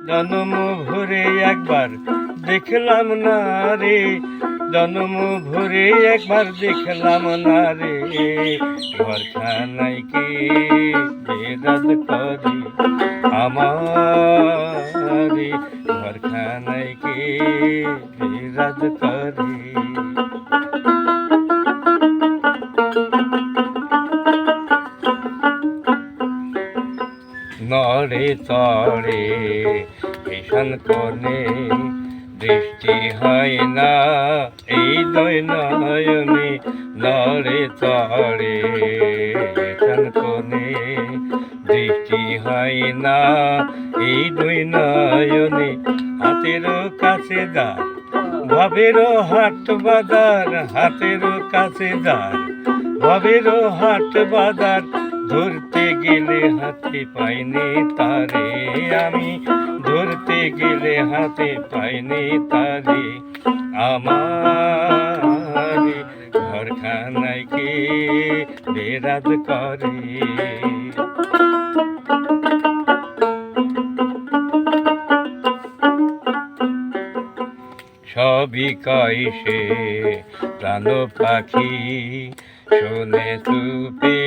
জনম ভরে একবার দেখলাম না রে, জনম ভরে একবার দেখলাম না রে, ঘরখানায় কে বেরাদ করে আমারে, ঘরখানায় কে বেরাদ করে। নড়ে চড়ে ভীষণ কোণে, বৃষ্টি হয় না এই দুই নয়নে, নড়ে চড়ে ভীষণ কোণে, বৃষ্টি হয় না এই দুই নয়নে। হাতেরও কাছে দাঁড় ভাবেরও হাট বাজার, হাতেরও কাছে দাঁড় ভাবেরও হাট বাজার, ধরতে গেলে হাতে পাইনি তারে, আমি ধরতে গেলে হাতে পাইনি তারে, আমার ঘরখানায় কে বেরাদ করে। সবই কয় সে প্রাণ পাখি, শোনে চুপে